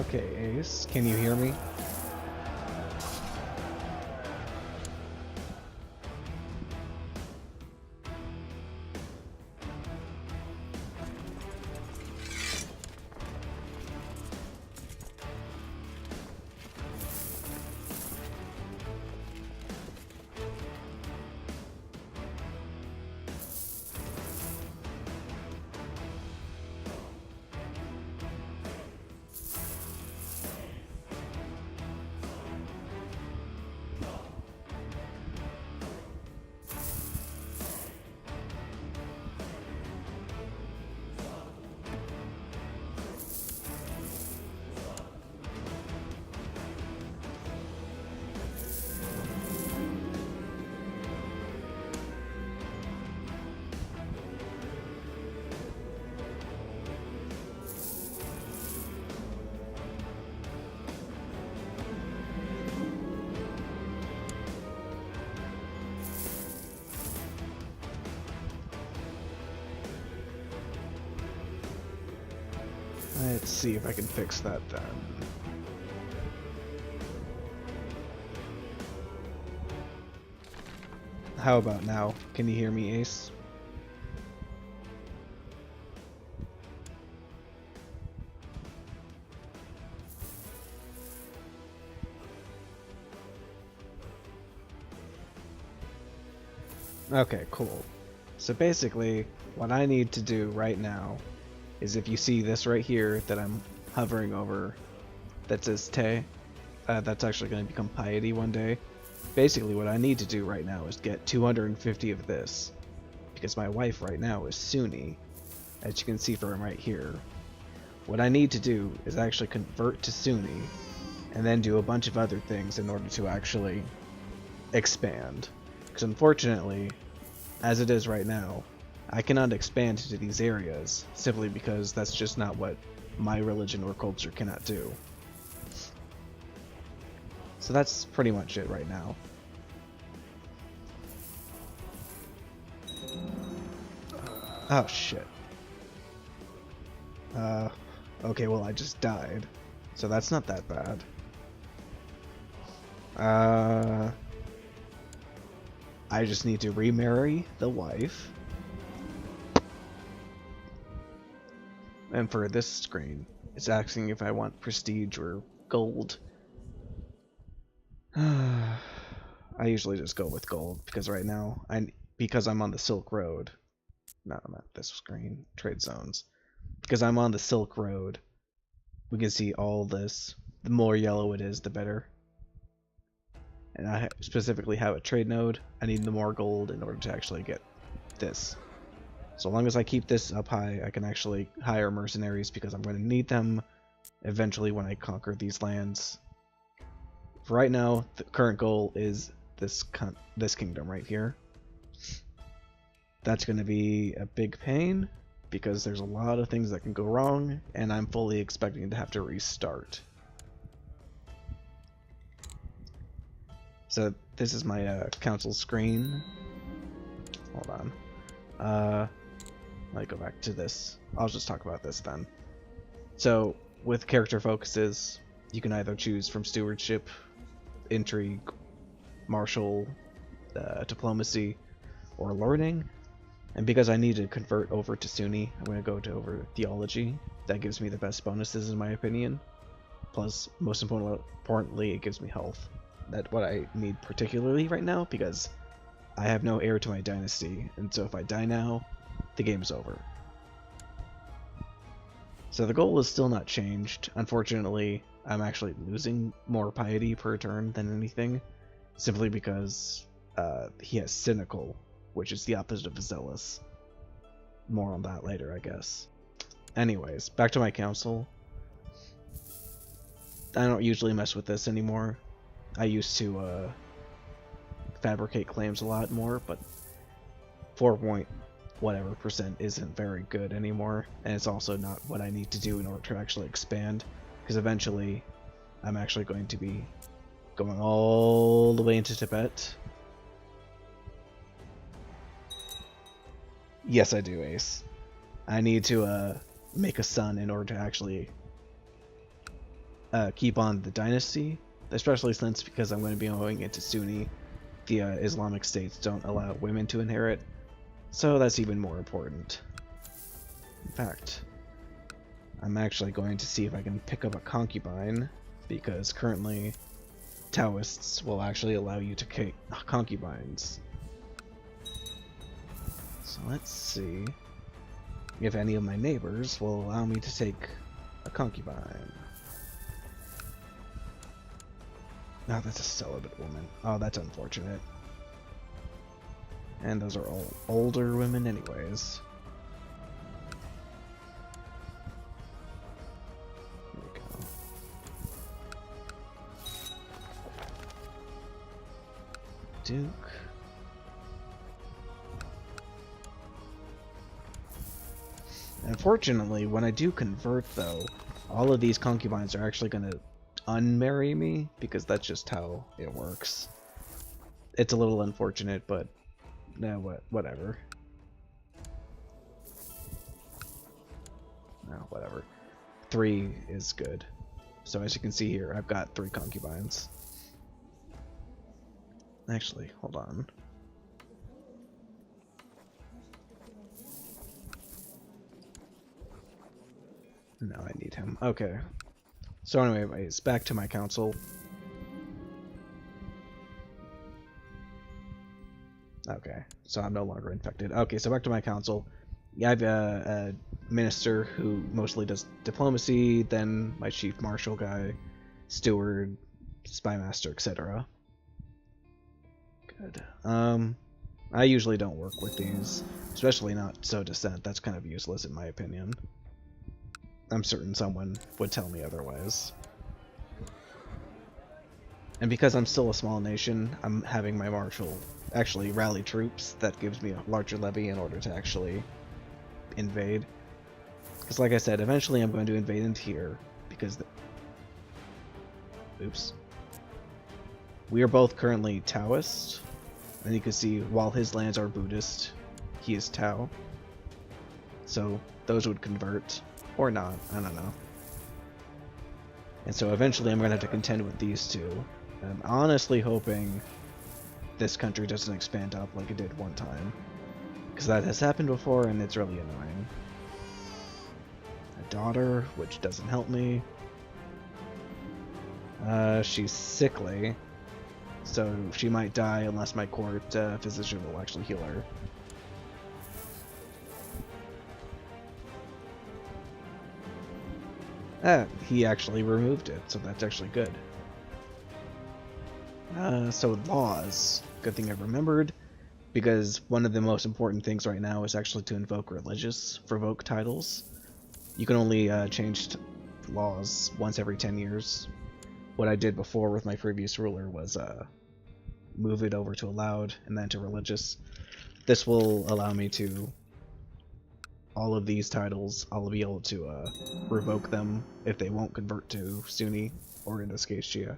Okay, Ace, can you hear me? Let's see if I can fix that then. How about now? Can you hear me, Ace? Okay, cool. So basically, what I need to do right now is, if you see this right here that I'm hovering over that says Te, that's actually going to become Piety one day. Basically, what I need to do right now is get 250 of this, because my wife right now is Sunni, as you can see from right here. What I need to do is actually convert to Sunni, and then do a bunch of other things in order to actually expand. Because unfortunately, as it is right now, I cannot expand into these areas, simply because that's just not what my religion or culture cannot do. So that's pretty much it right now. Oh shit. Okay, well I just died, so that's not that bad. I just need to remarry the wife. And for this screen, it's asking if I want prestige or gold. I usually just go with gold because right now because I'm on the Silk Road. No, not this screen. Trade zones. Because I'm on the Silk Road, we can see all this. The more yellow it is, the better. And I specifically have a trade node. I need the more gold in order to actually get this. So long as I keep this up high, I can actually hire mercenaries because I'm going to need them eventually when I conquer these lands. For right now, the current goal is this kingdom right here. That's going to be a big pain because there's a lot of things that can go wrong, and I'm fully expecting to have to restart. So this is my council screen. Hold on. Let me go back to this. I'll just talk about this then. So with character focuses, you can either choose from stewardship, intrigue, martial, diplomacy, or learning. And because I need to convert over to Sunni, I'm going to go to over theology. That gives me the best bonuses in my opinion. Plus, most importantly, it gives me health. That's what I need particularly right now because I have no heir to my dynasty, and so if I die now, the game's over. So the goal is still not changed. Unfortunately, I'm actually losing more piety per turn than anything, simply because he has cynical, which is the opposite of zealous. More on that later, I guess. Anyways, back to my council. I don't usually mess with this anymore. I used to fabricate claims a lot more, but 4.whatever% isn't very good anymore, and it's also not what I need to do in order to actually expand, because eventually I'm actually going to be going all the way into Tibet. Yes, I do, Ace. I need to make a son in order to actually keep on the dynasty, especially since because I'm going to be going into Sunni, the Islamic states don't allow women to inherit, so that's even more important. In fact, I'm actually going to see if I can pick up a concubine, because currently Taoists will actually allow you to take concubines. So let's see if any of my neighbors will allow me to take a concubine. Oh, that's a celibate woman. Oh, that's unfortunate. And those are all older women anyways. There we go. Duke. Unfortunately, when I do convert though, all of these concubines are actually going to unmarry me, because that's just how it works. It's a little unfortunate, but no, whatever. No, whatever. 3 is good. So as you can see here, I've got 3 concubines. Actually, hold on. No, I need him. Okay. So anyways, back to my council. Okay, so I'm no longer infected. Okay, so back to my council. Yeah, I have a minister who mostly does diplomacy, then my chief marshal guy, steward, spy master, etc. Good. I usually don't work with these, especially not so dissent. That's kind of useless in my opinion. I'm certain someone would tell me otherwise. And because I'm still a small nation, I'm having my marshal actually rally troops. That gives me a larger levy in order to actually invade. Because like I said, eventually I'm going to invade into here, because oops. We are both currently Taoist, and you can see while his lands are Buddhist, he is Tao. So those would convert, or not, I don't know. And so eventually I'm going to have to contend with these two. I'm honestly hoping this country doesn't expand up like it did one time, because that has happened before and it's really annoying. A daughter, which doesn't help me. She's sickly, so she might die unless my court physician will actually heal her. He actually removed it, so that's actually good. So laws. Good thing I remembered, because one of the most important things right now is actually to invoke religious revoke titles. You can only change laws once every 10 years. What I did before with my previous ruler was move it over to allowed and then to religious. This will allow me to all of these titles. I'll be able to revoke them if they won't convert to Sunni, or in this case Shia.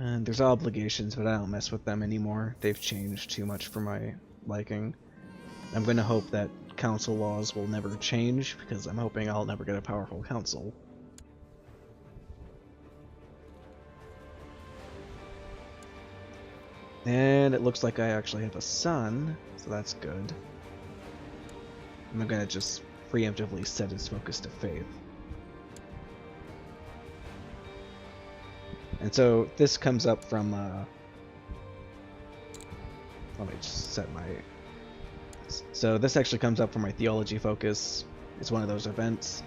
And there's obligations, but I don't mess with them anymore. They've changed too much for my liking. I'm going to hope that council laws will never change, because I'm hoping I'll never get a powerful council. And it looks like I actually have a son, so that's good. I'm going to just preemptively set his focus to faith. And so this comes up from, let me just set my... So this actually comes up from my theology focus. It's one of those events.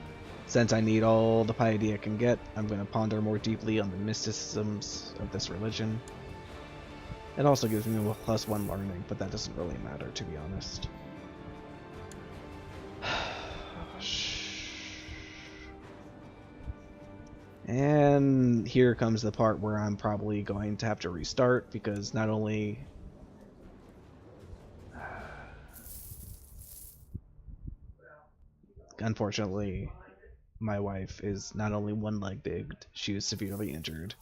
Since I need all the piety I can get, I'm going to ponder more deeply on the mysticisms of this religion. It also gives me a +1 learning, but that doesn't really matter, to be honest. And here comes the part where I'm probably going to have to restart, because not only... Unfortunately, my wife is not only one leg big, she is severely injured.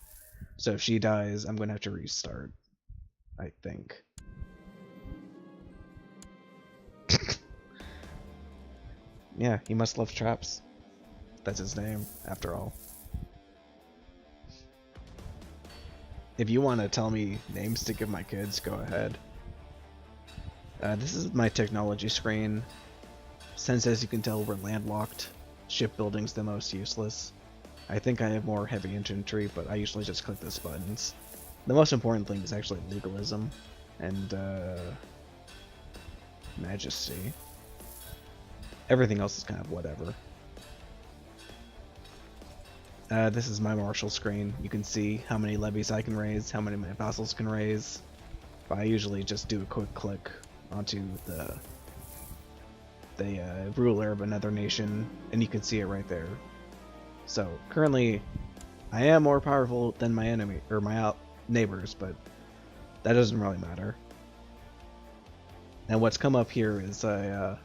So if she dies, I'm going to have to restart, I think. Yeah, he must love traps. That's his name, after all. If you want to tell me names to give my kids, go ahead. This is my technology screen. Since, as you can tell, we're landlocked, shipbuilding's the most useless. I think I have more heavy infantry, but I usually just click those buttons. The most important thing is actually legalism and majesty. Everything else is kind of whatever. This is my marshal screen. You can see how many levies I can raise, how many my vassals can raise. But I usually just do a quick click onto the ruler of another nation, and you can see it right there. So currently, I am more powerful than my enemy or my neighbors, but that doesn't really matter. And what's come up here is a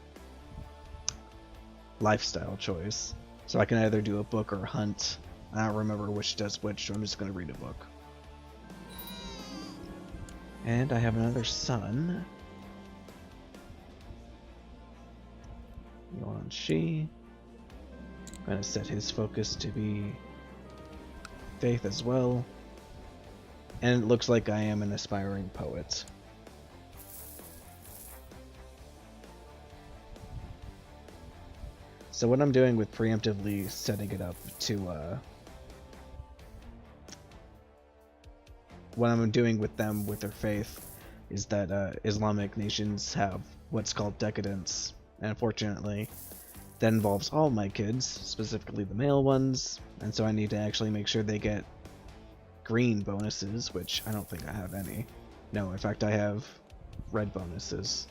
lifestyle choice. So I can either do a book or hunt. I don't remember which does which, so I'm just going to read a book. And I have another son. Yuan Shi. I'm gonna set his focus to be faith as well. And it looks like I am an aspiring poet. So what I'm doing with preemptively setting it up to what I'm doing with them with their faith is that Islamic nations have what's called decadence, and unfortunately that involves all my kids, specifically the male ones, and so I need to actually make sure they get green bonuses, which I don't think I have any. No, in fact I have red bonuses.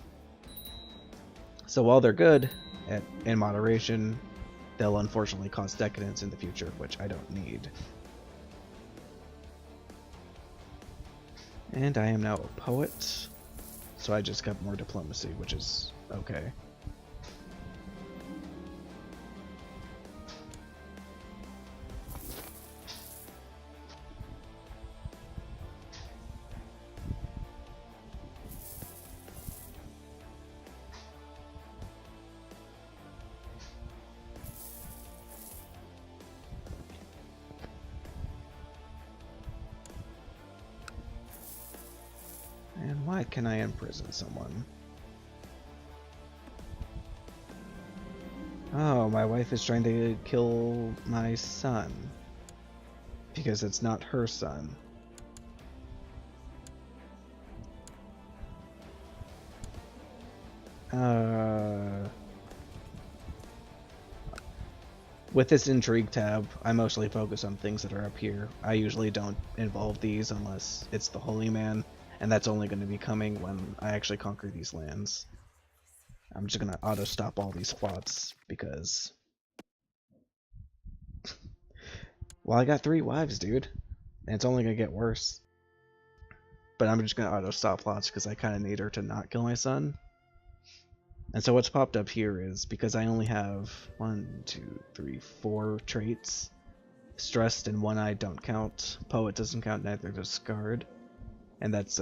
So while they're good in moderation, they'll unfortunately cause decadence in the future, which I don't need. And I am now a poet, so I just got more diplomacy, which is okay. And why can I imprison someone? Oh, my wife is trying to kill my son. Because it's not her son. With this intrigue tab, I mostly focus on things that are up here. I usually don't involve these unless it's the Holy Man, and that's only going to be coming when I actually conquer these lands. I'm just going to auto-stop all these plots, because... well, I got 3 wives, dude. And it's only going to get worse. But I'm just going to auto-stop plots, because I kind of need her to not kill my son. And so what's popped up here is, because I only have 4 traits, stressed and one-eyed don't count, poet doesn't count, neither does Scarred. And that's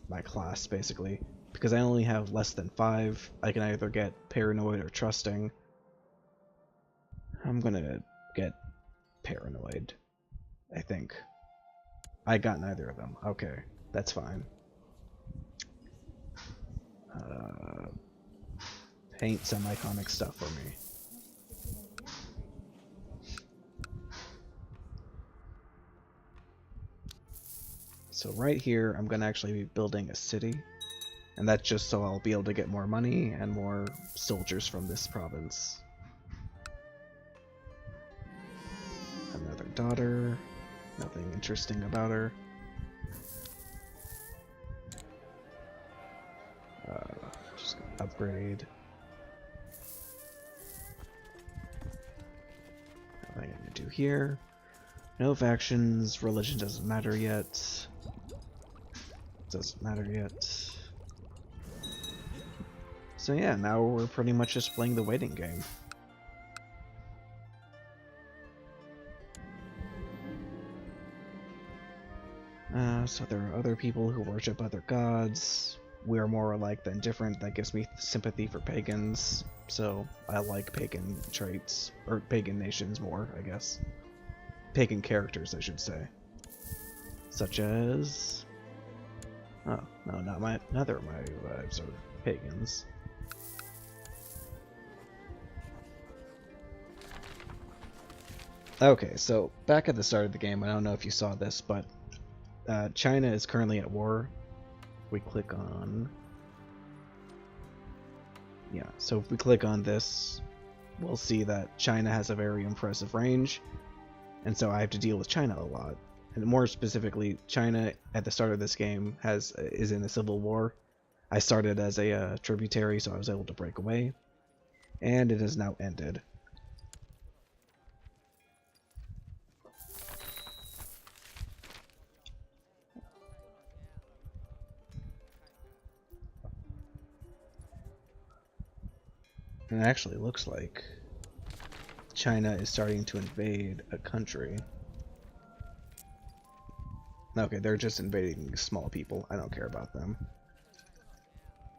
my class, basically. Because I only have less than 5, I can either get paranoid or trusting. I'm gonna get paranoid, I think. I got neither of them. Okay, that's fine. Paint some iconic stuff for me. So right here, I'm going to actually be building a city. And that's just so I'll be able to get more money and more soldiers from this province. Another daughter. Nothing interesting about her. Just gonna upgrade. Nothing I'm gonna do here. No factions. Religion doesn't matter yet. Doesn't matter yet. So yeah, now we're pretty much just playing the waiting game. So there are other people who worship other gods. We are more alike than different. That gives me sympathy for pagans. So I like pagan traits, or pagan nations more, I guess. Pagan characters, I should say. Such as... oh, no, not my... neither of my wives are pagans. Okay, so back at the start of the game, I don't know if you saw this, but China is currently at war. We click on... yeah, so if we click on this, we'll see that China has a very impressive range, and so I have to deal with China a lot. And more specifically, China at the start of this game is in a civil war. I started as a tributary, so I was able to break away, and it has now ended. And it actually looks like China is starting to invade a country. Okay, they're just invading small people. I don't care about them.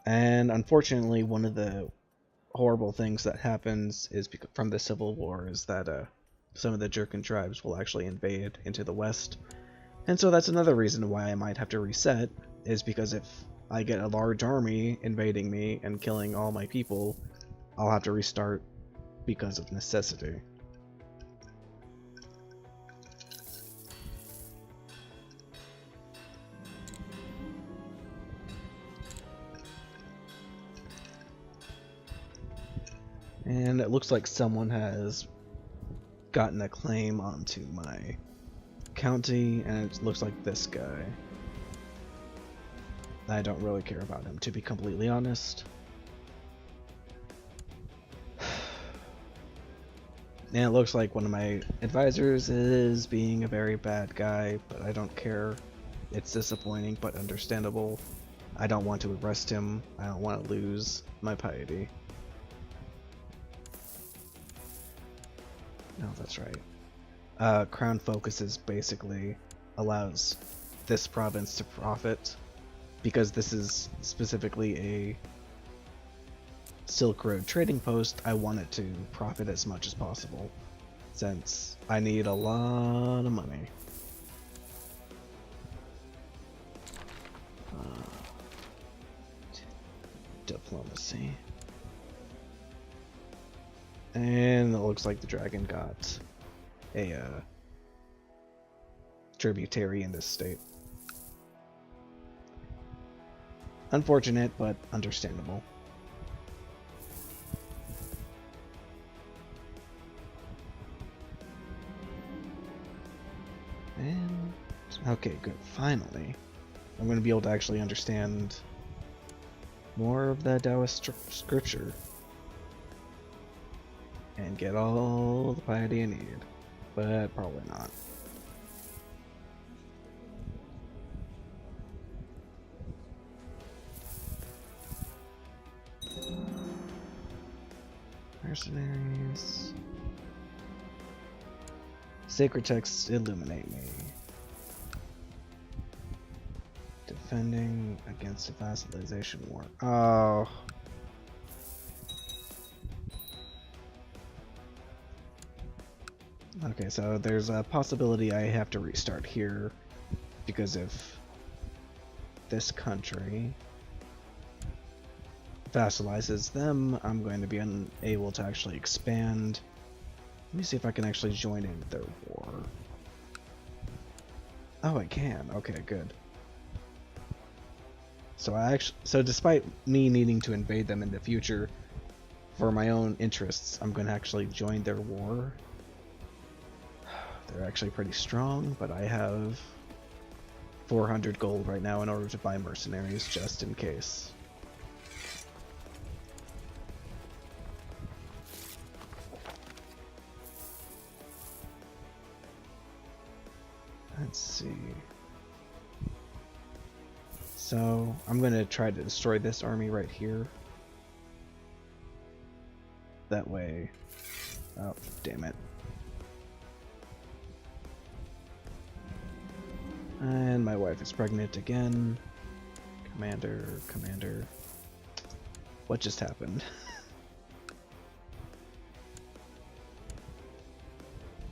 And unfortunately, one of the horrible things that happens is from the Civil War is that some of the Jurchen tribes will actually invade into the west. And so that's another reason why I might have to reset, is because if I get a large army invading me and killing all my people, I'll have to restart because of necessity. And it looks like someone has gotten a claim onto my county, and it looks like this guy. I don't really care about him, to be completely honest. And it looks like one of my advisors is being a very bad guy, but I don't care. It's disappointing, but understandable. I don't want to arrest him. I don't want to lose my piety. No, that's right. Crown Focuses basically allows this province to profit, because this is specifically a Silk Road trading post. I want it to profit as much as possible, since I need a lot of money. Diplomacy. And it looks like the dragon got a tributary in this state. Unfortunate, but understandable. And okay, good. Finally, I'm going to be able to actually understand more of the Taoist scripture and get all the piety I need, but probably not. Mercenaries. Sacred texts illuminate me. Defending against a vassalization war. Oh. Okay, so there's a possibility I have to restart here, because if this country vassalizes them, I'm going to be unable to actually expand. Let me see if I can actually join in their war. Oh, I can. Okay, good. So despite me needing to invade them in the future for my own interests, I'm going to actually join their war. They're actually pretty strong, but I have 400 gold right now in order to buy mercenaries just in case. Let's see. So I'm going to try to destroy this army right here. That way. Oh, damn it. And my wife is pregnant again. Commander. What just happened?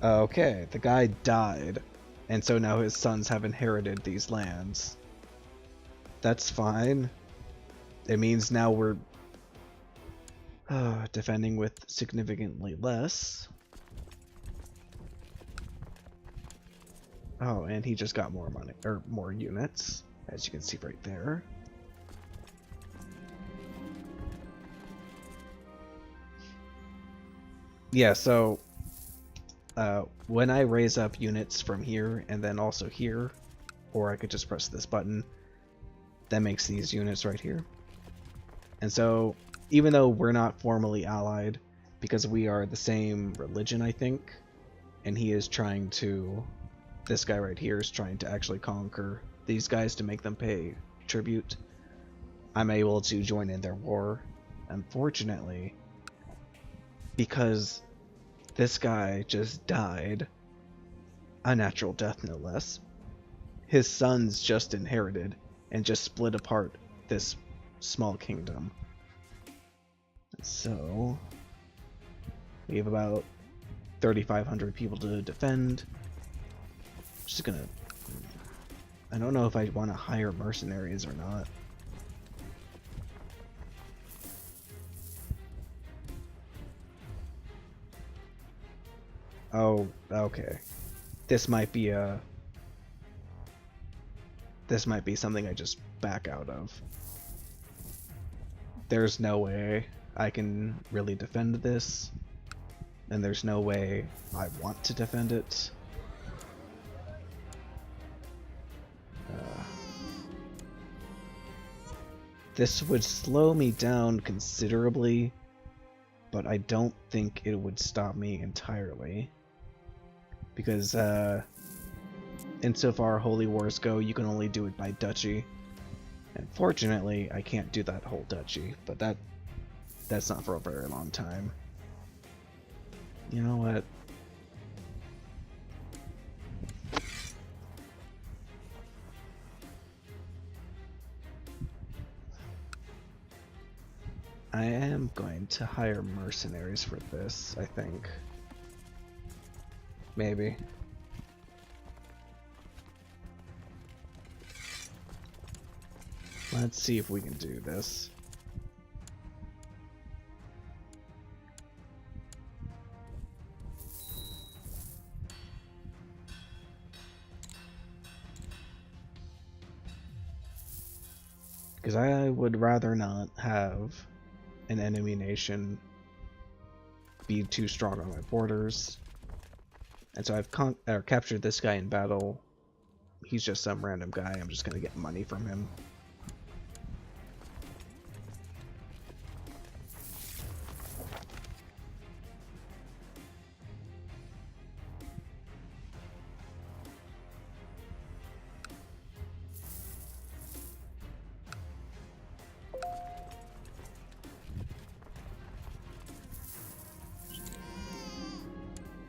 Okay, the guy died, and so now his sons have inherited these lands. That's fine. It means now we're defending with significantly less. Oh, and he just got more money, or more units, as you can see right there. Yeah, so when I raise up units from here and then also here, or I could just press this button, that makes these units right here. And so even though we're not formally allied, because we are the same religion, I think, and he is trying to, this guy right here is trying to actually conquer these guys to make them pay tribute, I'm able to join in their war. Unfortunately, because this guy just died, a natural death no less, his sons just inherited and just split apart this small kingdom. So we have about 3,500 people to defend. Just gonna... I don't know if I want to hire mercenaries or not. Oh, okay. This might be something I just back out of. There's no way I can really defend this, and there's no way I want to defend it. This would slow me down considerably, but I don't think it would stop me entirely. Because insofar Holy Wars go, you can only do it by duchy. And fortunately, I can't do that whole duchy, but that's not for a very long time. You know what? I am going to hire mercenaries for this, I think. Maybe. Let's see if we can do this. Because I would rather not have an enemy nation be too strong on my borders. And so I've captured this guy in battle. He's just some random guy. I'm just gonna get money from him.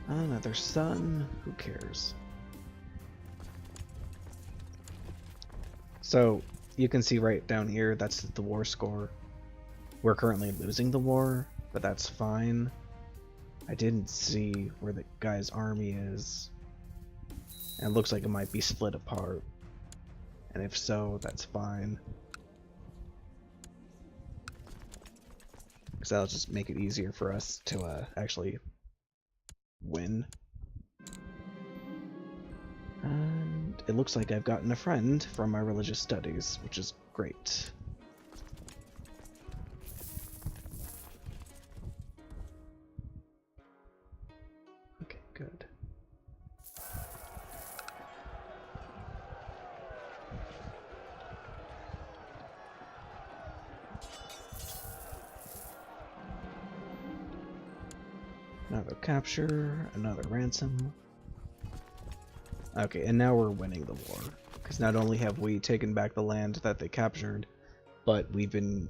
Another sun, who cares? So you can see right down here, that's the war score. We're currently losing the war, but that's fine. I didn't see where the guy's army is. And it looks like it might be split apart. And if so, that's fine. Because that'll just make it easier for us to actually win. And it looks like I've gotten a friend from my religious studies, which is great. Okay, good. Another capture, another ransom. Okay, and now we're winning the war. Because not only have we taken back the land that they captured, but we've been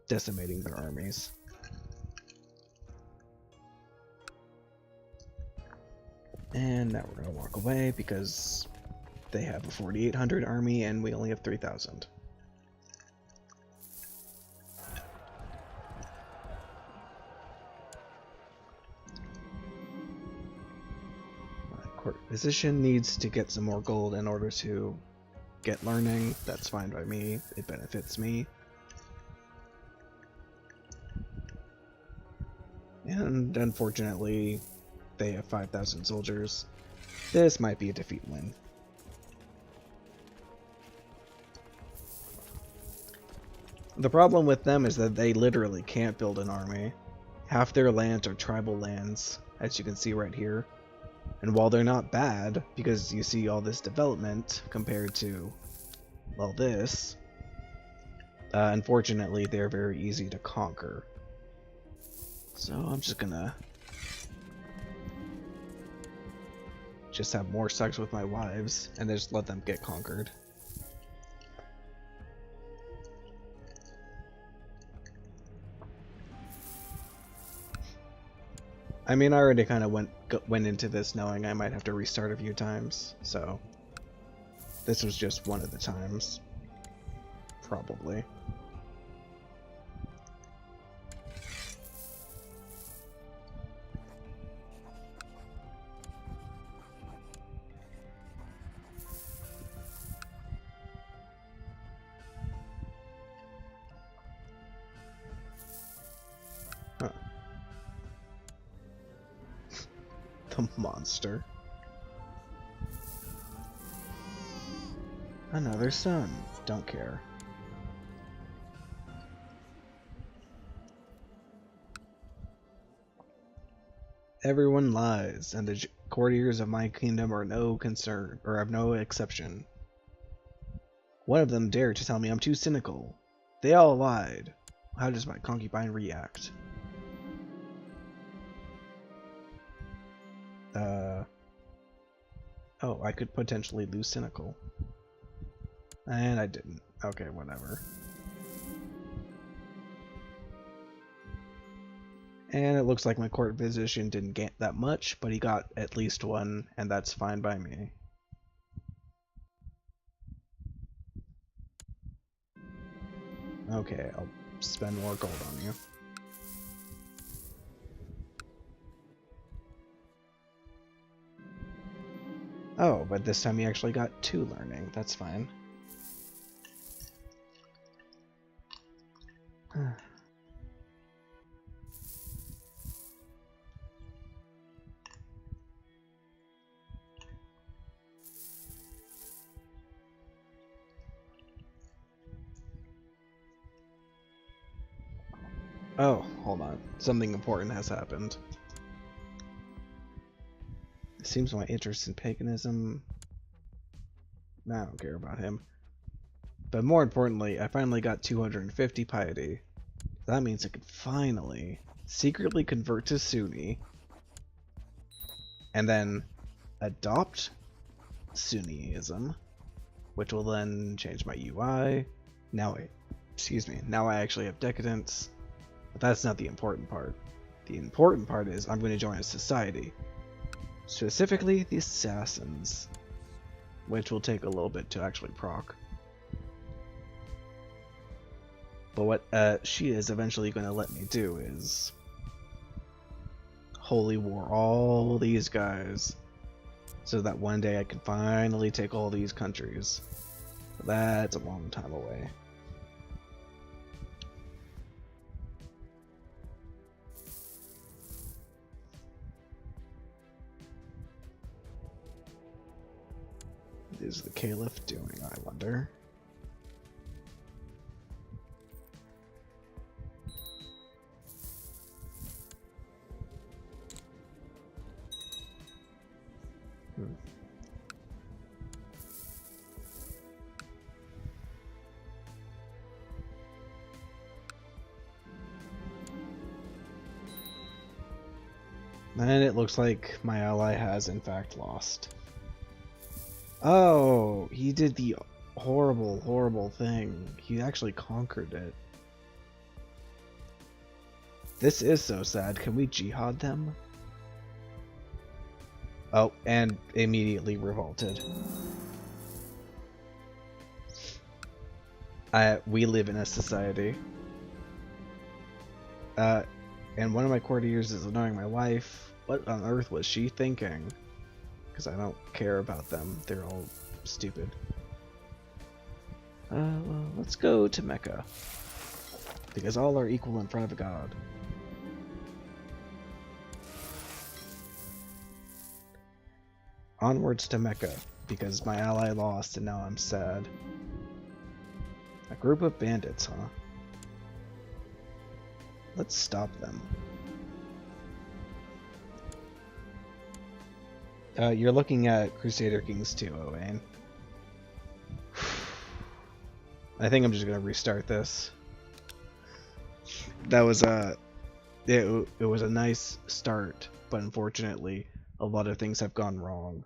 decimating their armies. And now we're going to walk away because they have a 4,800 army and we only have 3,000. Court position needs to get some more gold in order to get learning. That's fine by me. It benefits me. And unfortunately, they have 5,000 soldiers. This might be a defeat win. The problem with them is that they literally can't build an army. Half their lands are tribal lands, as you can see right here. And while they're not bad, because you see all this development compared to, well, this, unfortunately they're very easy to conquer. So I'm just gonna have more sex with my wives and just let them get conquered. I mean, I already kind of went into this knowing I might have to restart a few times, so This was just one of the times. Probably. Huh. The monster. Another son. Don't care. Everyone lies, and the courtiers of my kingdom are no concern, or have no exception. One of them dared to tell me I'm too cynical. They all lied. How does my concubine react? Oh, I could potentially lose cynical. And I didn't. Okay, whatever. And it looks like my court physician didn't get that much, but he got at least one, and that's fine by me. Okay, I'll spend more gold on you. Oh, but this time he actually got 2 learning. That's fine. Oh, hold on. Something important has happened. It seems my interest in paganism... I don't care about him. But more importantly, I finally got 250 piety. That means I can finally secretly convert to Sunni, and then adopt Sunniism, which will then change my UI. Now I actually have decadence. But that's not the important part. The important part is I'm going to join a society. Specifically, the Assassins, which will take a little bit to actually proc. But what she is eventually going to let me do is holy war all these guys, so that one day I can finally take all these countries. But that's a long time away. What is the Caliph doing, I wonder? And it looks like my ally has in fact lost. Oh, he did the horrible, horrible thing. He actually conquered it. This is so sad. Can we jihad them? Oh, and immediately revolted. We live in a society. And one of my courtiers is annoying my wife. What on earth was she thinking? Because I don't care about them. They're all stupid. Well, let's go to Mecca. Because all are equal in front of God. Onwards to Mecca, because my ally lost and now I'm sad. A group of bandits, huh? Let's stop them. You're looking at Crusader Kings 2, Owain. I think I'm just gonna restart this. That was it was a nice start, but unfortunately, a lot of things have gone wrong.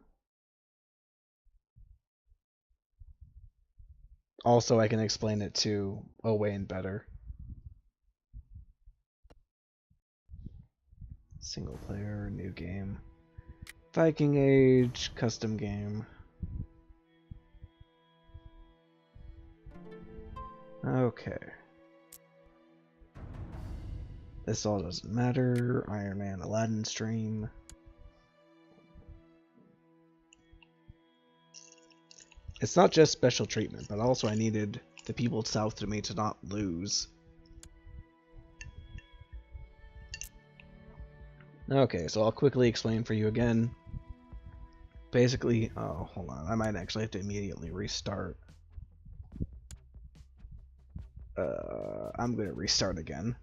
Also, I can explain it to Owain better. Single player, new game. Viking Age, custom game. Okay. This all doesn't matter. Iron Man, Aladdin stream. It's not just special treatment, but also I needed the people south to me to not lose. Okay, so I'll quickly explain for you again. Basically, oh, hold on, I might actually have to immediately restart. I'm gonna restart again.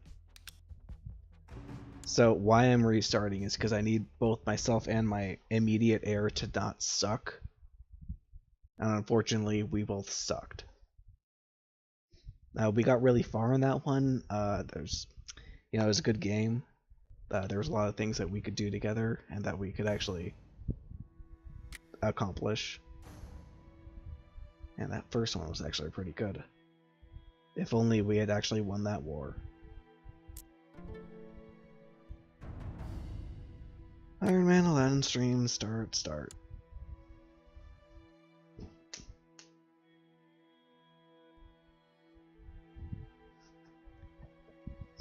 So why I'm restarting is because I need both myself and my immediate heir to not suck. And unfortunately, we both sucked. We got really far in that one. It was a good game. There was a lot of things that we could do together and that we could actually accomplish. And that first one was actually pretty good. If only we had actually won that war. Iron Man Aladdin stream, start.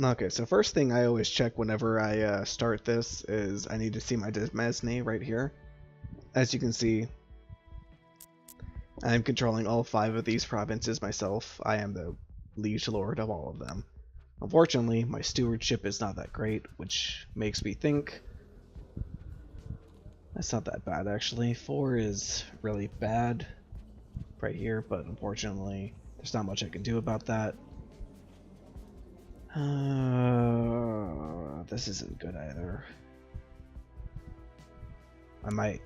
Okay, so first thing I always check whenever I start this is I need to see my Dismesne right here. As you can see, I'm controlling all 5 of these provinces myself. I am the liege lord of all of them. Unfortunately, my stewardship is not that great, which makes me think that's not that bad actually. 4 is really bad right here, but unfortunately, there's not much I can do about that. This isn't good either. I might...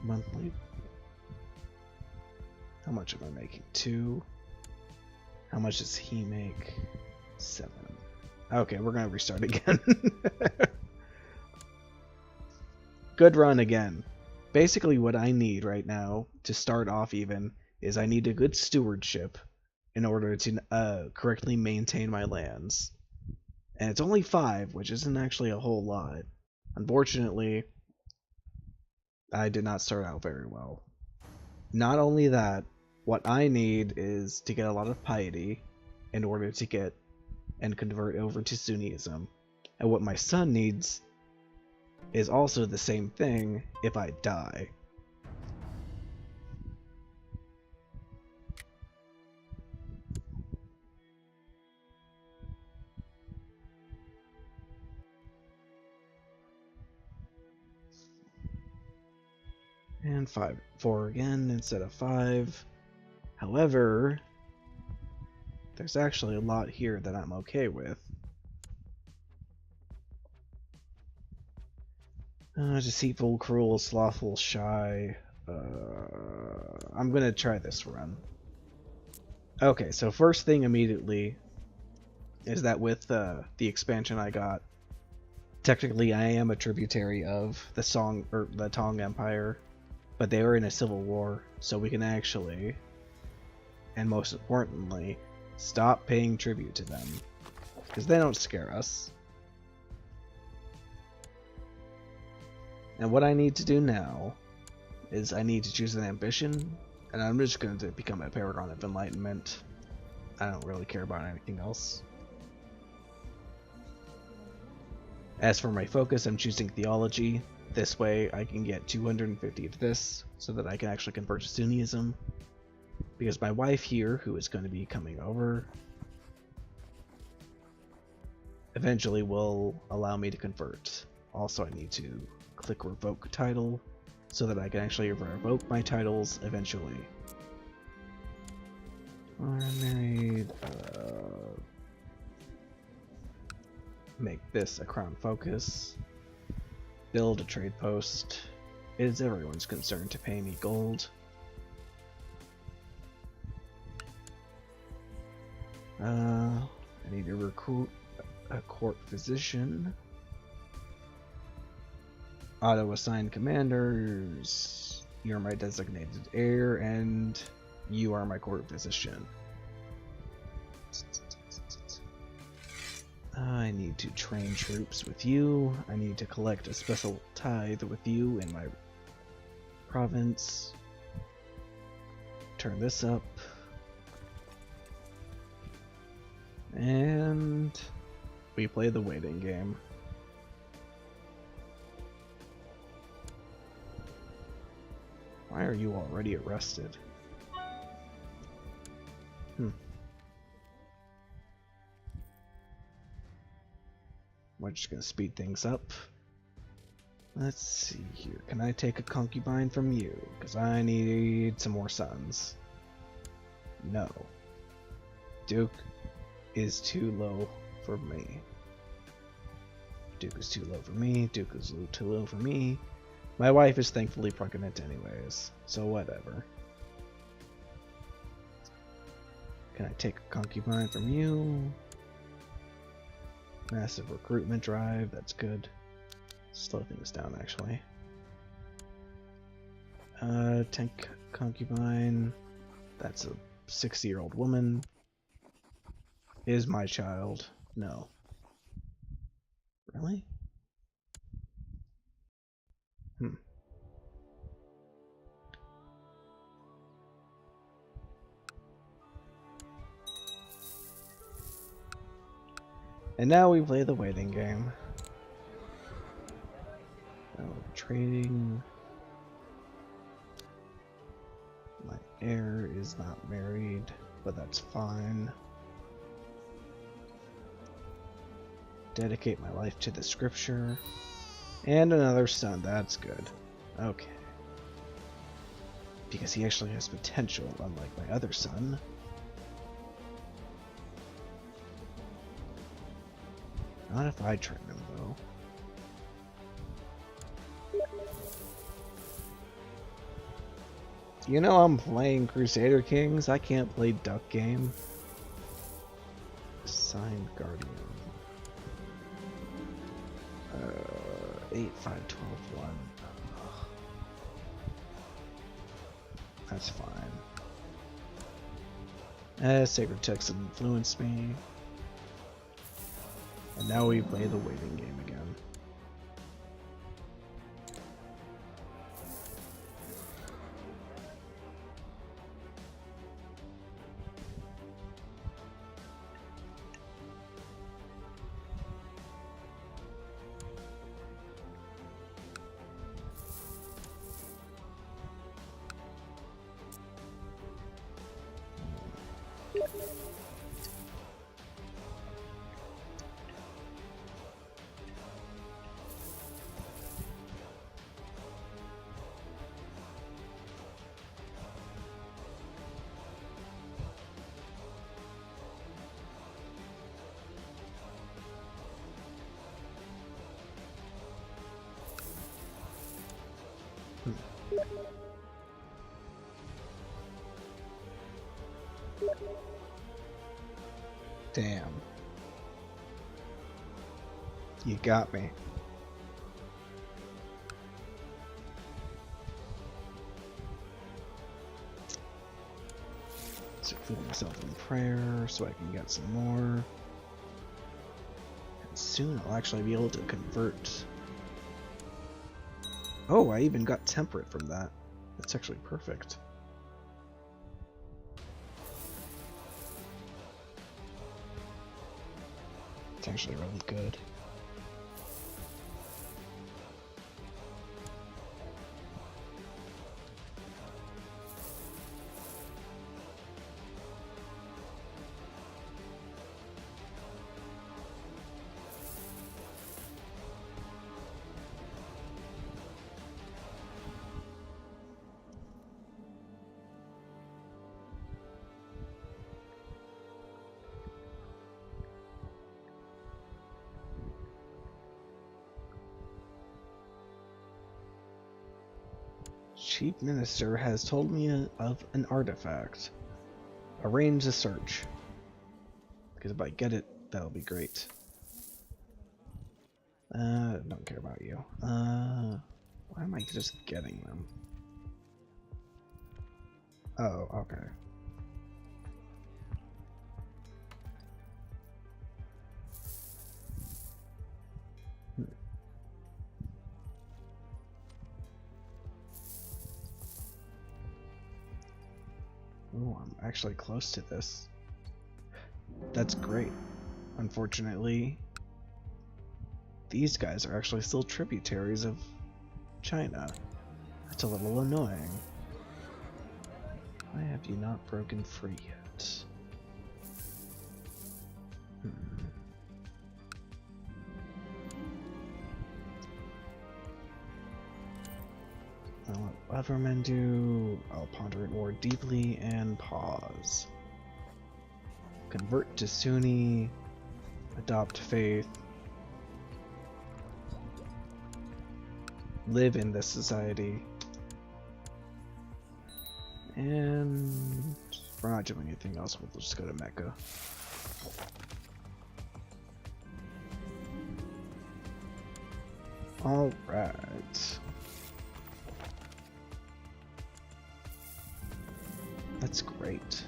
Monthly... How much am I making? 2? How much does he make? 7. Okay, we're gonna restart again. Good run again. Basically what I need right now to start off even is I need a good stewardship in order to correctly maintain my lands. And it's only 5, which isn't actually a whole lot. Unfortunately, I did not start out very well. Not only that, what I need is to get a lot of piety in order to get and convert over to Sunnism. And what my son needs is also the same thing if I die. And 4 again instead of 5. However, there's actually a lot here that I'm okay with. Deceitful, cruel, slothful, shy. I'm gonna try this run. Okay, so first thing immediately is that with the expansion I got, technically I am a tributary of the Tong Empire, but they were in a civil war, so we can actually, and most importantly, stop paying tribute to them, because they don't scare us. And what I need to do now is I need to choose an ambition, and I'm just going to become a Paragon of Enlightenment. I don't really care about anything else. As for my focus, I'm choosing theology. This way I can get 250 of this, so that I can actually convert to Sunnism. Because my wife here, who is going to be coming over, eventually will allow me to convert. Also, I need to click revoke title, so that I can actually revoke my titles eventually. Married, make this a crown focus. Build a trade post. It is everyone's concern to pay me gold. I need to recruit a court physician. Auto-assigned commanders. You're my designated heir, and you are my court physician. I need to train troops with you. I need to collect a special tithe with you in my province. turn this up. And we play the waiting game. Why are you already arrested? We're just gonna speed things up. Let's see here. Can I take a concubine from you? Because I need some more sons. No. Duke is too low for me. Duke is too low for me. Duke is too low for me. My wife is thankfully pregnant anyways, so whatever. Can I take a concubine from you? Massive recruitment drive, that's good. Slow things down, actually. Tank concubine. That's a 60-year-old woman. Is my child. No. Really? And now we play the waiting game. Oh, trading. My heir is not married, but that's fine. Dedicate my life to the scripture. And another son, that's good. Okay. Because he actually has potential, unlike my other son. Not if I train him, though. You know I'm playing Crusader Kings. I can't play Duck Game. Assigned Guardian. 8, 5, 12, 1. That's fine. Sacred Text influenced me. And now we play the waiting game again. Damn. You got me. Seclude myself in prayer so I can get some more. And soon I'll actually be able to convert. Oh, I even got temperate from that. That's actually perfect. It's actually really good. Chief Minister has told me of an artifact. Arrange a search. Because if I get it, that'll be great. Don't care about you. Why am I just getting them? Oh, okay. Oh, I'm actually close to this. That's great. Unfortunately, these guys are actually still tributaries of China. That's a little annoying. Why have you not broken free yet? Whatever men do, I'll ponder it more deeply and pause. Convert to Sunni, adopt faith, live in this society, and we're not doing anything else, we'll just go to Mecca. Alright. That's great.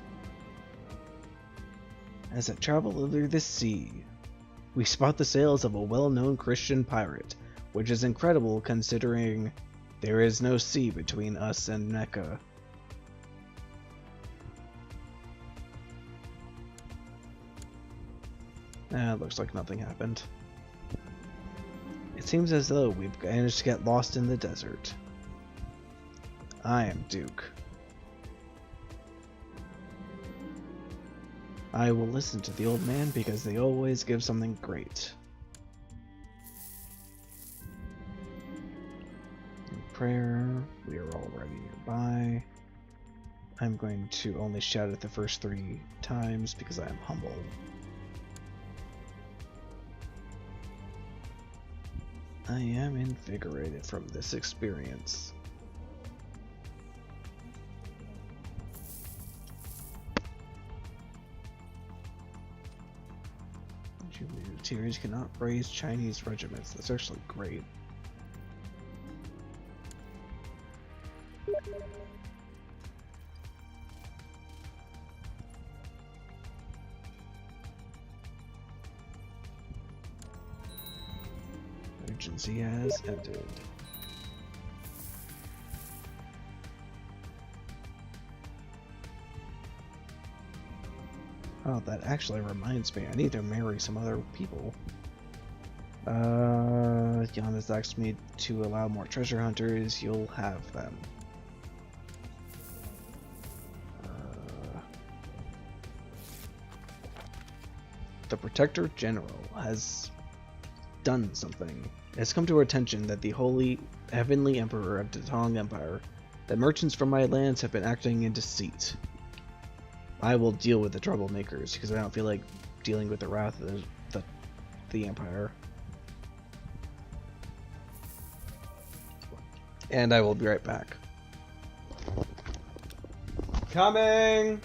As I travel over the sea, we spot the sails of a well-known Christian pirate, which is incredible considering there is no sea between us and Mecca. Looks like nothing happened. It seems as though we've managed to get lost in the desert. I am Duke. I will listen to the old man because they always give something great. In prayer, we are already nearby. I'm going to only shout it the first 3 times because I am humble. I am invigorated from this experience. Jubilees cannot raise Chinese regiments. That's actually great. Urgency has ended. Oh, that actually reminds me, I need to marry some other people. Jan has asked me to allow more treasure hunters, you'll have them. The Protector General has done something. It has come to our attention that the Holy Heavenly Emperor of the Tang Empire, that merchants from my lands have been acting in deceit. I will deal with the troublemakers because I don't feel like dealing with the wrath of the Empire. And I will be right back. Coming!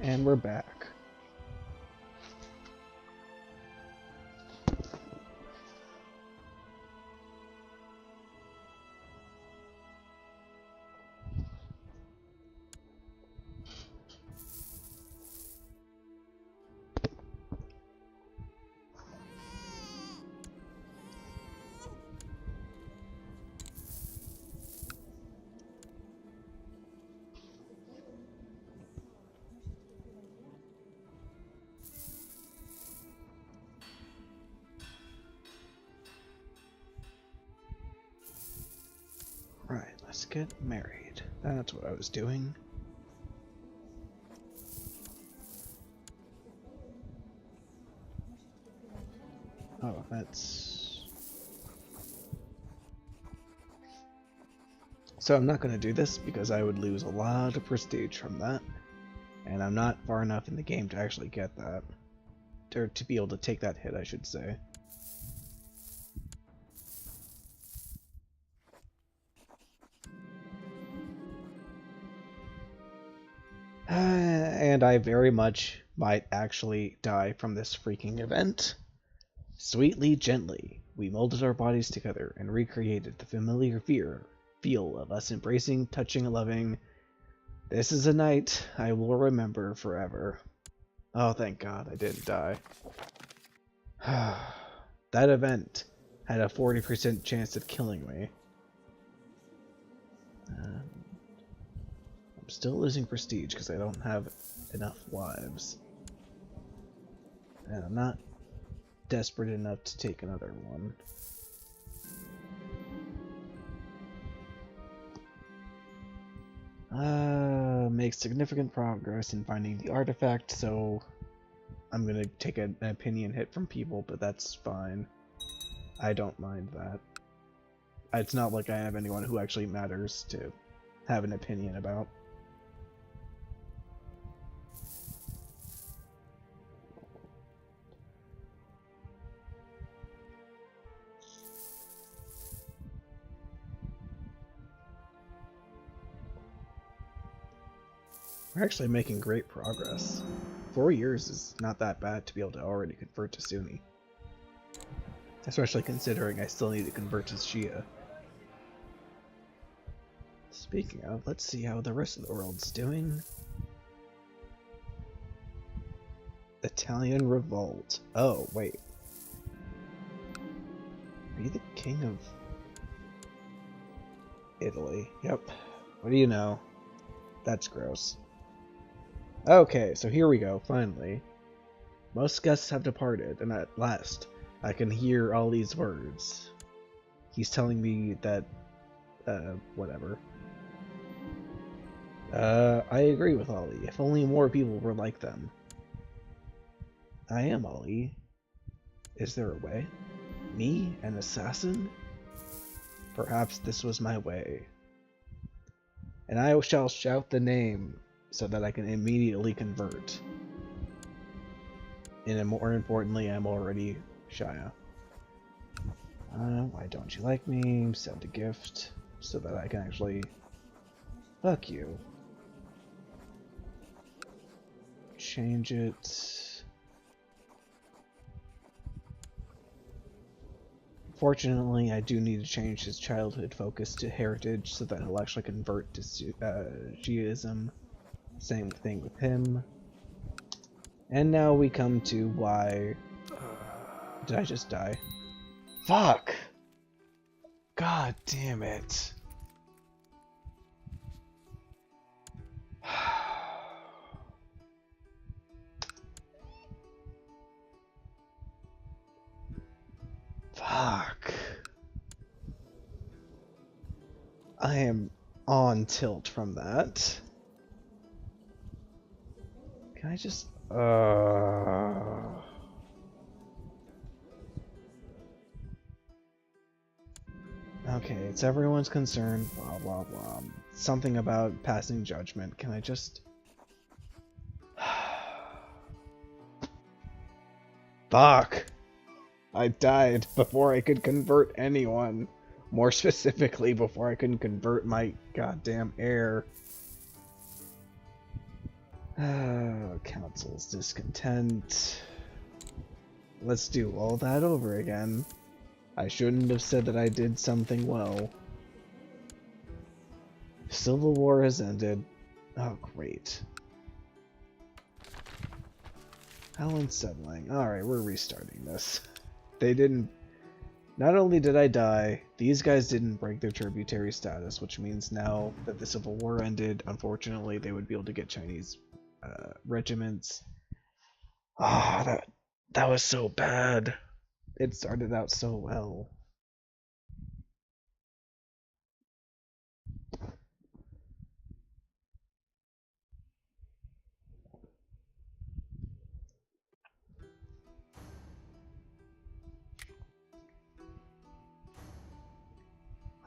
And we're back. Right, let's get married. That's what I was doing. Oh, that's... So I'm not going to do this because I would lose a lot of prestige from that. And I'm not far enough in the game to actually get that. Or to be able to take that hit, I should say. And I very much might actually die from this freaking event. Sweetly, gently, we molded our bodies together and recreated the familiar feel of us embracing, touching, and loving. This is a night I will remember forever. Oh, thank God I didn't die. That event had a 40% chance of killing me. I'm still losing prestige because I don't have enough lives. And I'm not desperate enough to take another one. Make significant progress in finding the artifact, so I'm gonna take an opinion hit from people, but that's fine. I don't mind that. It's not like I have anyone who actually matters to have an opinion about. We're actually making great progress. 4 years is not that bad to be able to already convert to Sunni. Especially considering I still need to convert to Shia. Speaking of, let's see how the rest of the world's doing. Italian Revolt. Oh, wait. Are you the king of Italy? Yep. What do you know? That's gross. Okay, so here we go, finally. Most guests have departed, and at last, I can hear all these words. He's telling me that, whatever. I agree with Ollie. If only more people were like them. I am Ollie. Is there a way? Me, an assassin? Perhaps this was my way. And I shall shout the name so that I can immediately convert. And more importantly, I'm already Shia. Why don't you like me? Send a gift so that I can actually... Fuck you. Change it. Fortunately, I do need to change his childhood focus to heritage so that he'll actually convert to Shiism. Same thing with him. And now we come to why... Did I just die? Fuck! God damn it. Fuck. I am on tilt from that. Can I just... Okay, it's everyone's concern, blah blah blah. Something about passing judgment. Can I just... Fuck! I died before I could convert anyone. More specifically, before I could convert my goddamn heir. Council's discontent. Let's do all that over again. I shouldn't have said that I did something well. Civil War has ended. Oh, great. How unsettling. Alright, we're restarting this. They didn't... Not only did I die, these guys didn't break their tributary status, which means now that the Civil War ended, unfortunately, they would be able to get Chinese regiments. Ah, that was so bad. It started out so well.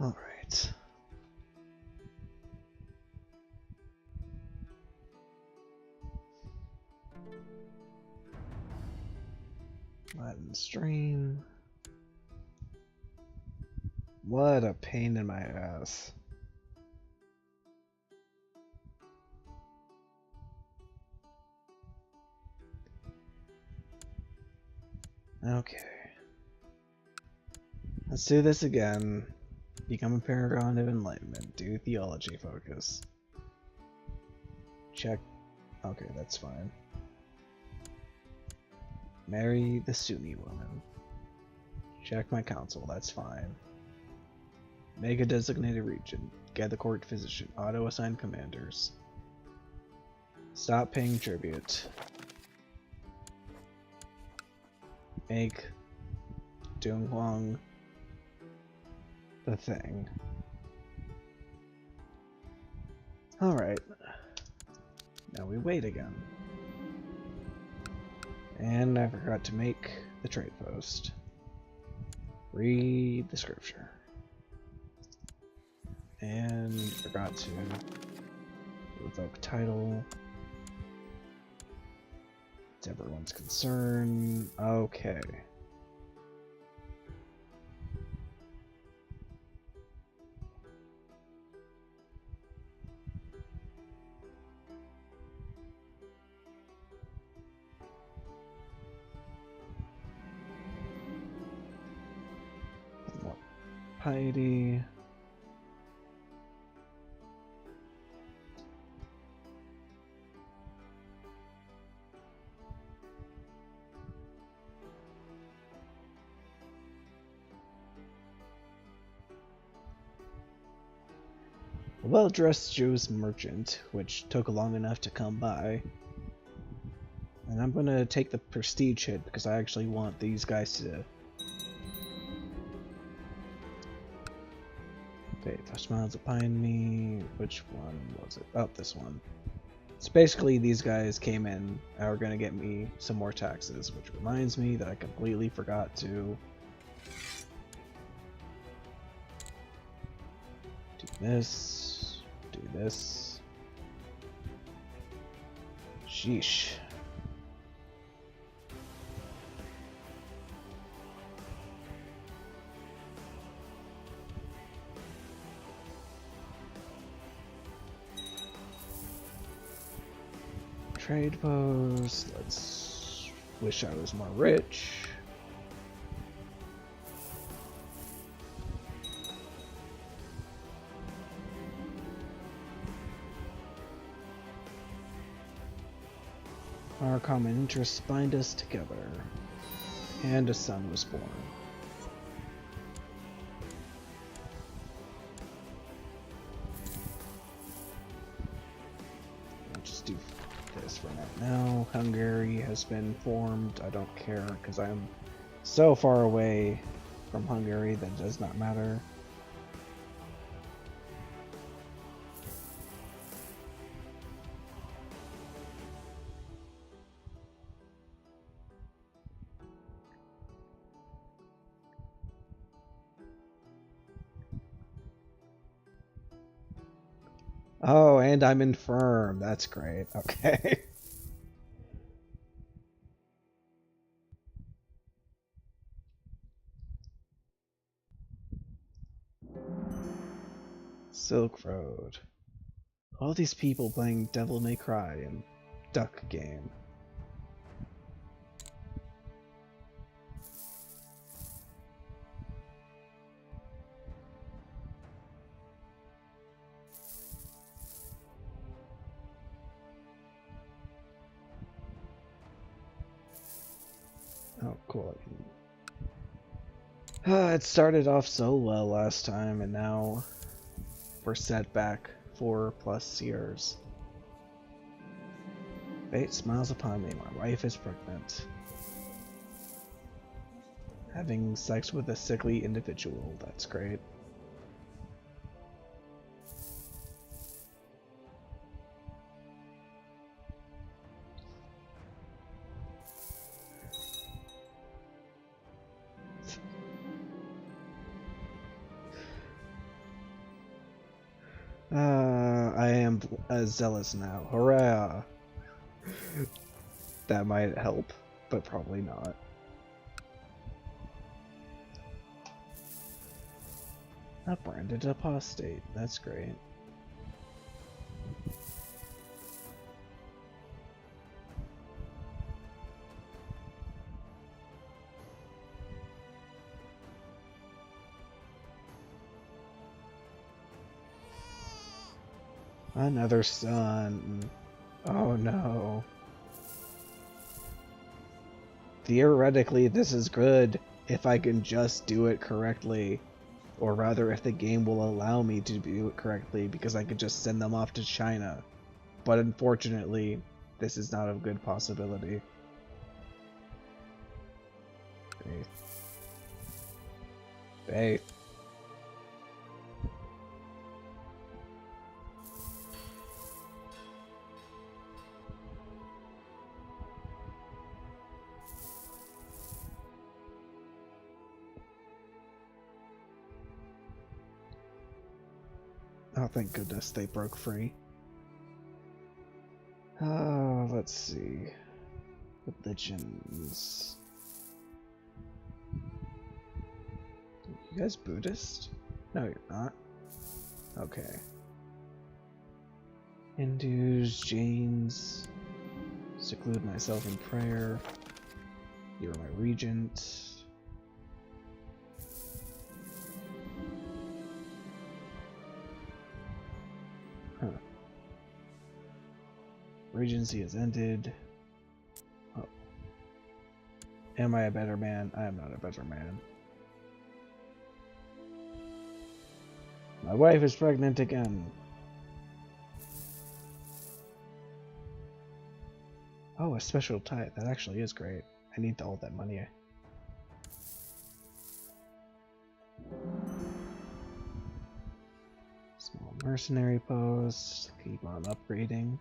Alright. Aladdin stream. What a pain in my ass. Okay. Let's do this again. Become a paragon of enlightenment. Do theology focus. Check. Okay, that's fine. Marry the Sunni woman. Check my council, that's fine. Make a designated region. Get the court physician. Auto-assign commanders. Stop paying tribute. Make Dunhuang the thing. Alright. Now we wait again. And I forgot to make the trade post. Read the scripture. And forgot to revoke title. It's everyone's concern. Okay. More piety. A well-dressed Jewish merchant, which took long enough to come by. And I'm gonna take the prestige hit because I actually want these guys to... Okay, if I smiles behind me, which one was it? Oh, this one. So basically these guys came in and are gonna get me some more taxes, which reminds me that I completely forgot to do this, do this. Sheesh. Trade post. Let's wish I was more rich. Our common interests bind us together, and a son was born. I'll just do this for now. Hungary has been formed. I don't care because I'm so far away from Hungary that it does not matter. Oh, and I'm infirm. That's great. Okay. Silk Road. All these people playing Devil May Cry and duck game. Oh, cool. It started off so well last time, and now we're set back 4+ years. Fate smiles upon me. My wife is pregnant. Having sex with a sickly individual. That's great. I am zealous now. Hurrah! That might help, but probably not. A branded apostate. That's great. Another son. Oh no. Theoretically, this is good if I can just do it correctly. Or rather, if the game will allow me to do it correctly, because I could just send them off to China. But unfortunately, this is not a good possibility. Faith. Faith. Oh, thank goodness they broke free. Let's see. Religions. You guys Buddhist? No, you're not. Okay. Hindus, Jains. Seclude myself in prayer. You're my regent. Huh. Regency has ended. Oh. Am I a better man? I am not a better man. My wife is pregnant again. Oh, a special tithe. That actually is great. I need all that money. Small mercenary post. Keep on upgrading.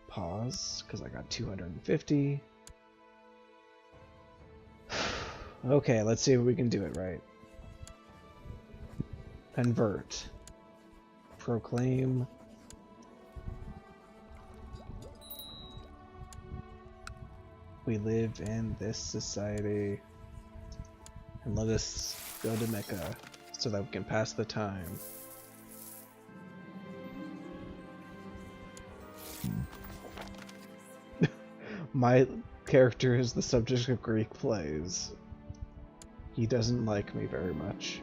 Pause, because I got 250. Okay, let's see if we can do it right. Convert. Proclaim. We live in this society. And let us go to Mecca so that we can pass the time. My character is the subject of Greek plays. He doesn't like me very much.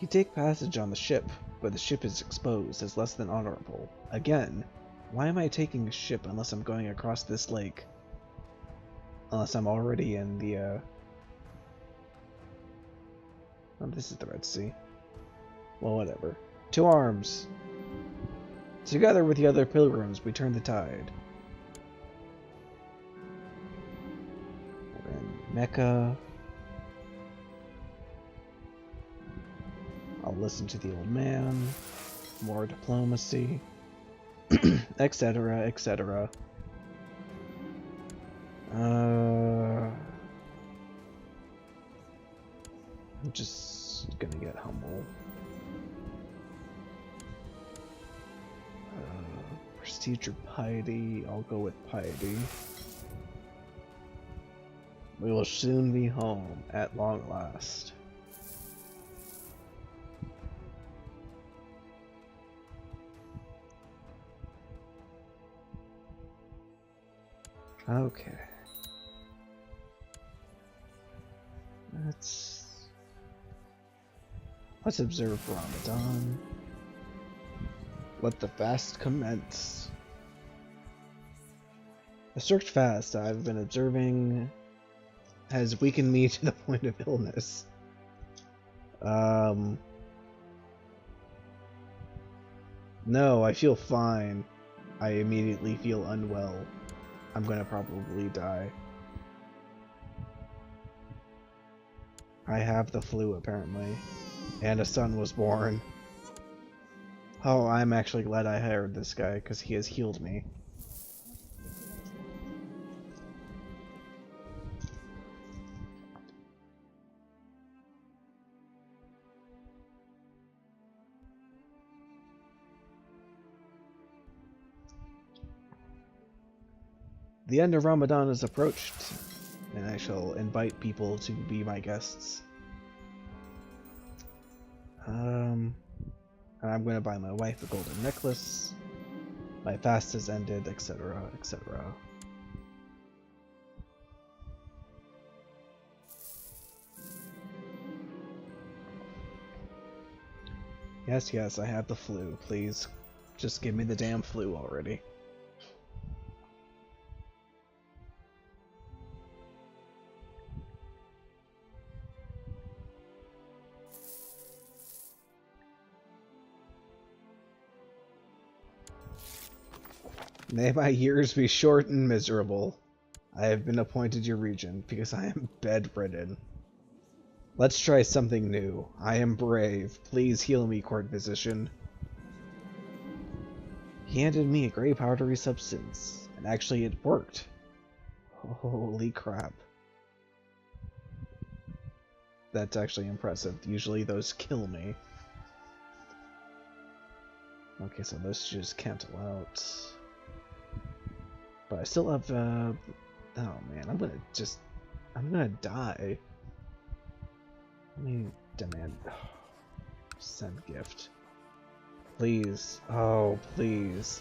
You take passage on the ship, but the ship is exposed as less than honorable. Again, why am I taking a ship unless I'm going across this lake? Unless I'm already in the, Oh, this is the Red Sea. Well, whatever. To arms! Together with the other pilgrims, we turn the tide. We're in Mecca. I'll listen to the old man. More diplomacy. Etc., etc. I'm just gonna get humble. Prestige or piety? I'll go with piety. We will soon be home at long last. Okay. Let's observe Ramadan. Let the fast commence. The strict fast I've been observing has weakened me to the point of illness. No, I feel fine. I immediately feel unwell. I'm gonna probably die. I have the flu, apparently. And a son was born. Oh, I'm actually glad I hired this guy, because he has healed me. The end of Ramadan is approached, and I shall invite people to be my guests. And I'm going to buy my wife a golden necklace. My fast has ended, etc., etc. Yes, yes, I have the flu. Please, just give me the damn flu already. May my years be short and miserable. I have been appointed your regent because I am bedridden. Let's try something new. I am brave. Please heal me, court physician. He handed me a gray powdery substance, and actually it worked. Holy crap. That's actually impressive. Usually those kill me. Okay, so those just cancel out. But I still have, oh man, I'm gonna die. Let me demand, send gift. Please, oh, please.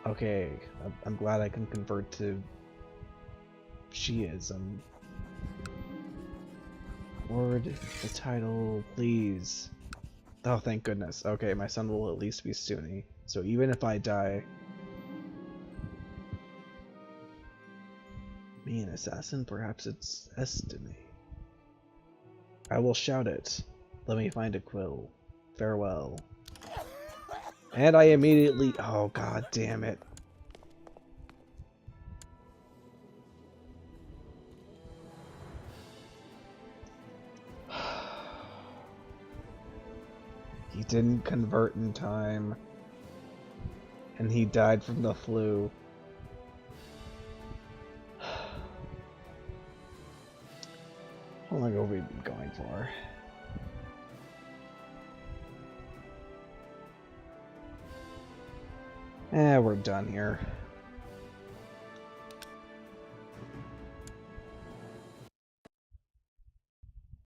Okay, I'm glad I can convert to Shiism. Word, the title, please. Oh, thank goodness. Okay, my son will at least be Sunni. So even if I die... Me, an assassin? Perhaps it's destiny. I will shout it. Let me find a quill. Farewell. And I immediately... Oh, god damn it. He didn't convert in time. And he died from the flu. How long have we been going for? We're done here.